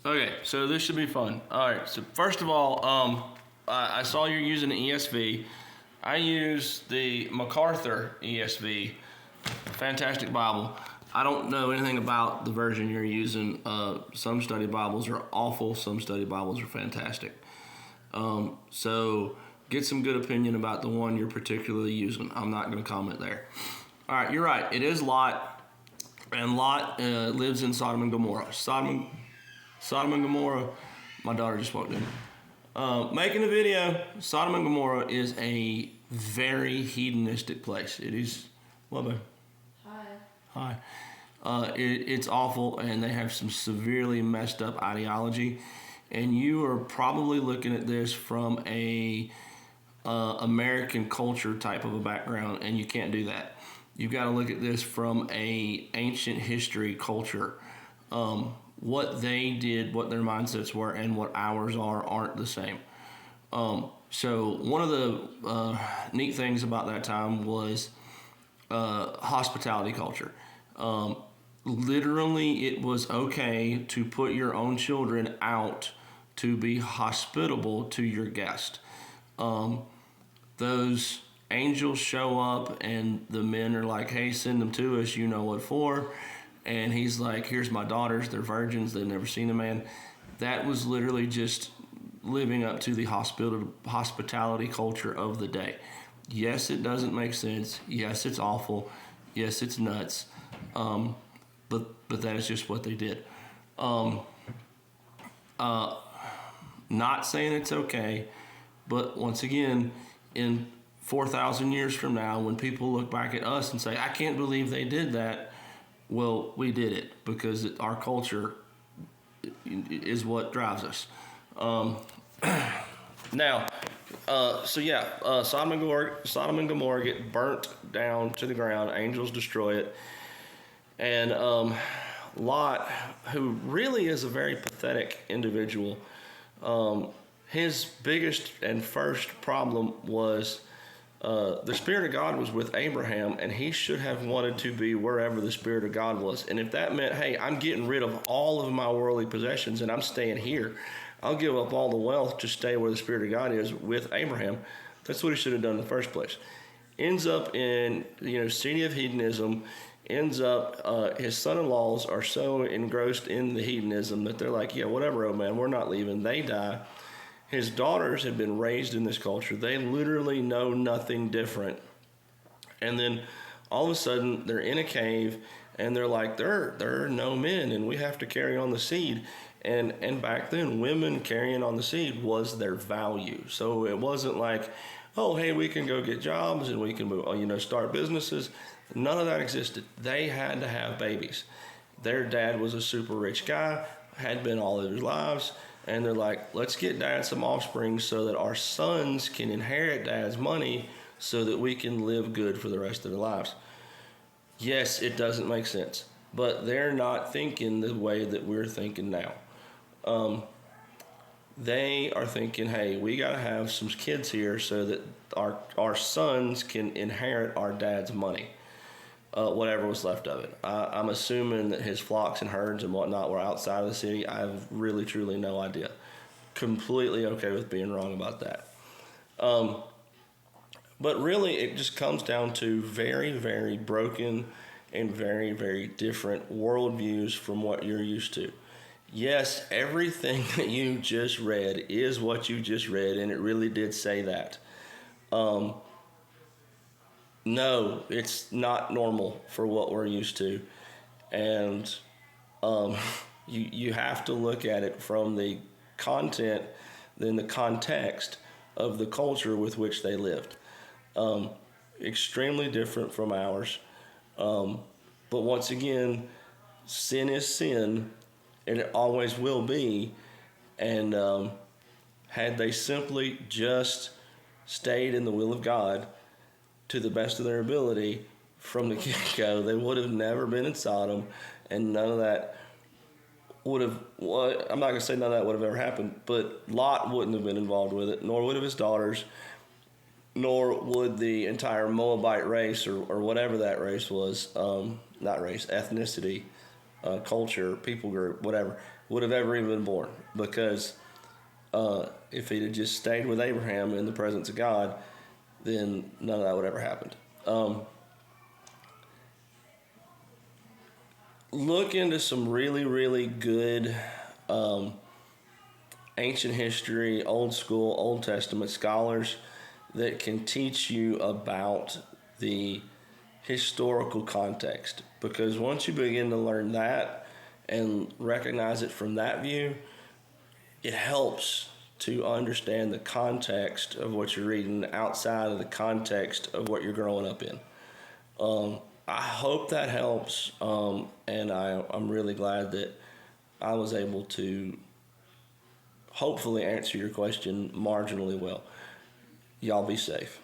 Okay, so this should be fun. All right, so first of all, I saw you're using the ESV. I use the MacArthur ESV, fantastic Bible. I don't know anything about the version you're using. Some study Bibles are awful, some study Bibles are fantastic. So get some good opinion about the one you're particularly using. I'm not going to comment there. All right, you're right. It is Lot, and Lot lives in Sodom and Gomorrah. Sodom and Gomorrah, my daughter just walked in. Making a video, Sodom and Gomorrah is a very hedonistic place. It is, what, babe? Hi. It's awful, and they have some severely messed up ideology. And you are probably looking at this from a American culture type of a background, and you can't do that. You've got to look at this from a ancient history culture. What they did, what their mindsets were, and what ours aren't the same. So one of the neat things about that time was hospitality culture. Literally, it was okay to put your own children out to be hospitable to your guest. Those angels show up, and the men are like, hey, send them to us, you know what for. And he's like, here's my daughters, they're virgins, they've never seen a man. That was literally just living up to the hospitality culture of the day. Yes, it doesn't make sense. Yes, it's awful. Yes, it's nuts. But that is just what they did. Not saying it's okay, but once again, in 4,000 years from now, when people look back at us and say, I can't believe they did that, well, we did it because our culture is what drives us. Now, Sodom and Gomorrah get burnt down to the ground. Angels destroy it. And Lot, who really is a very pathetic individual, his biggest and first problem was the Spirit of God was with Abraham, and he should have wanted to be wherever the Spirit of God was. And if that meant, hey, I'm getting rid of all of my worldly possessions and I'm staying here, I'll give up all the wealth to stay where the Spirit of God is with Abraham. That's what he should have done in the first place. Ends up in, city of hedonism, ends up, his son-in-laws are so engrossed in the hedonism that they're like, yeah, whatever, oh man, we're not leaving. They die. His daughters had been raised in this culture. They literally know nothing different. And then all of a sudden they're in a cave and they're like, there are no men and we have to carry on the seed. And back then, women carrying on the seed was their value. So it wasn't like, oh, hey, we can go get jobs and we can move, start businesses. None of that existed. They had to have babies. Their dad was a super rich guy, had been all of his lives. And they're like, let's get dad some offspring so that our sons can inherit dad's money so that we can live good for the rest of their lives. Yes, it doesn't make sense, but they're not thinking the way that we're thinking now. They are thinking, hey, we got to have some kids here so that our sons can inherit our dad's money, whatever was left of it. I'm assuming that his flocks and herds and whatnot were outside of the city. I have really, truly no idea. Completely okay with being wrong about that. But really, it just comes down to very, very broken and very, very different worldviews from what you're used to. Yes, everything that you just read is what you just read, and it really did say that. No, it's not normal for what we're used to. And you have to look at it from the content, then the context of the culture with which they lived. Extremely different from ours. But once again, sin is sin, and it always will be. And had they simply just stayed in the will of God to the best of their ability from the get-go, they would have never been in Sodom, and none of that would have, well, I'm not going to say none of that would have ever happened, but Lot wouldn't have been involved with it, nor would have his daughters, nor would the entire Moabite race or whatever that race was, not race, ethnicity, culture, people group, whatever, would have ever even been born. Because if he'd have just stayed with Abraham in the presence of God, then none of that would ever happened. Look into some really, really good ancient history, old school, Old Testament scholars that can teach you about the historical context. Because once you begin to learn that and recognize it from that view, it helps to understand the context of what you're reading outside of the context of what you're growing up in. I hope that helps, and I'm really glad that I was able to hopefully answer your question marginally well. Y'all be safe.